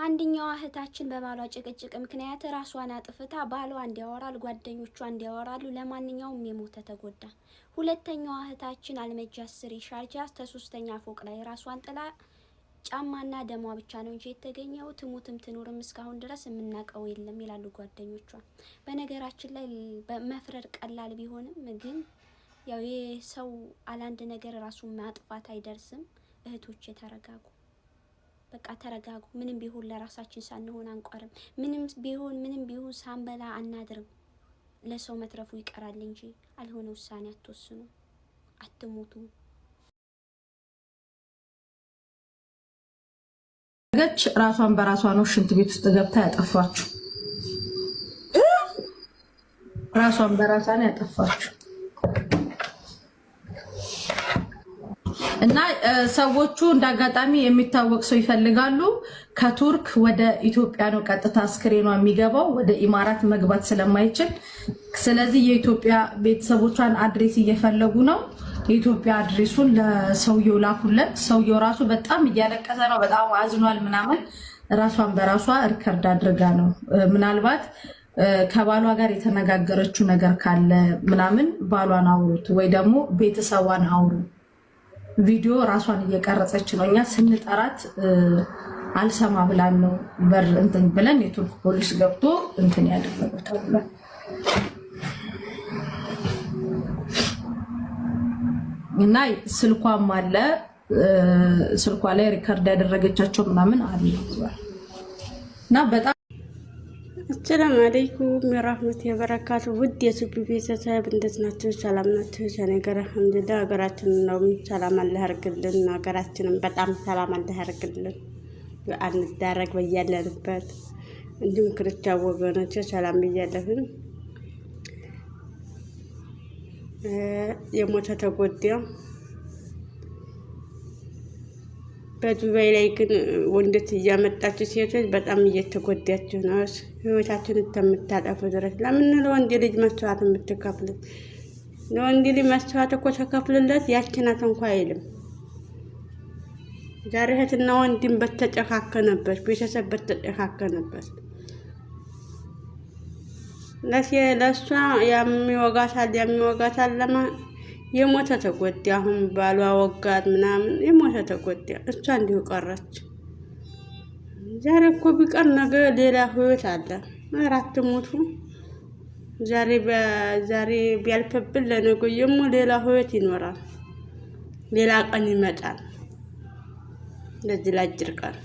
አንደኛዋ እህታችን በባሏ ጭቅጭቅ ምክንያት ራሷን አጥፍታ ባሏ እንዲያወራል ጓደኞቿ እንዲያወራሉ ለማንኛውም የሞተ ተጎዳ። ሁለተኛዋ እህታችን አልመጃስሪ ሻርጃ ተሶስተኛ ፎቅ ላይ ራሷን ጥላ ጫማና ደሟ ብቻ ነው እንጂ የተገኘው ትሙትም ትኑርም እስካሁን ድረስ የምናቀው የለም ይላሉ ጓደኞቿ። በነገራችን ላይ መፍረድ ቀላል ቢሆንም ግን ያው የሰው አላንድ ነገር ራሱን ማጥፋት አይደርስም። እህቶቼ ተረጋጉ። በቃ ተረጋጉ። ምንም ቢሆን ለራሳችን ሳንሆን አንቆርም። ምንም ቢሆን ሳንበላ አናድርም። ለሰው መትረፉ ይቀራል እንጂ አልሆነ ውሳኔ አትወስኑ፣ አትሞቱ። ገች ራሷን በራሷ ነው ሽንት ቤት ውስጥ ገብታ ያጠፋችሁ። ራሷን በራሷ ነው ያጠፋችሁ። እና ሰዎቹ እንዳጋጣሚ የሚታወቅ ሰው ይፈልጋሉ። ከቱርክ ወደ ኢትዮጵያ ነው ቀጥታ አስክሬኗ የሚገባው፣ ወደ ኢማራት መግባት ስለማይችል። ስለዚህ የኢትዮጵያ ቤተሰቦቿን አድሬስ እየፈለጉ ነው። የኢትዮጵያ አድሬሱን ለሰውየው ላኩለት። ሰውየው ራሱ በጣም እያለቀሰ ነው፣ በጣም አዝኗል ምናምን። ራሷን በራሷ ሪከርድ አድርጋ ነው። ምናልባት ከባሏ ጋር የተነጋገረችው ነገር ካለ ምናምን ባሏን አውሩት፣ ወይ ደግሞ ቤተሰቧን አውሩ። ቪዲዮ ራሷን እየቀረጸች ነው። እኛ ስንጠራት አልሰማ ብላን ነው በር እንትን ብለን የቱርክ ፖሊስ ገብቶ እንትን ያደረገው ተብሏል። እና ስልኳም አለ፣ ስልኳ ላይ ሪከርድ ያደረገቻቸው ምናምን አለ እና በጣም አሰላሙ አለይኩም ወራህመቱላሂ ወበረካቱ። ውድ የሱቢ ቤተሰብ እንዴት ናችሁ? ሰላም ናችሁ? እኔ ጋር አልሐምዱሊላህ። ሀገራችንን ነው ሰላም አላህ ያርግልን። ሀገራችንን በጣም ሰላም አላህ ያርግልን። አንዳረግ በያለንበት። እንዲሁም ክርስቲያን ወገኖች ሰላም ብያለሁኝ። የሞተ ተጎዳ። በዱባይ ላይ ግን ወንዶች እያመጣችሁ ሴቶች በጣም እየተጎዳችሁ ነው። ህይወታችሁን እስከምታጠፉ ድረስ ለምን ለወንድ ልጅ መስዋዕት የምትከፍሉት? ለወንድ ልጅ መስዋዕት እኮ ተከፍልለት ያችናት እንኳ አይልም። ዛሬ እህትና ወንድም በተጨካከነበት፣ ቤተሰብ በተጨካከነበት ለእሷ የሚወጋታል ለማ የሞተ ተጎዳ። አሁን ባሏ ወጋት ምናምን የሞተ ተጎዳ። እሷ እንዲሁ ቀረች። ዛሬ እኮ ቢቀር ነገ ሌላ ህይወት አለ። አራት ሞቱ። ዛሬ ቢያልፈብን ለነገ ደግሞ ሌላ ህይወት ይኖራል። ሌላ ቀን ይመጣል። ለዚህ ላጭር ቀን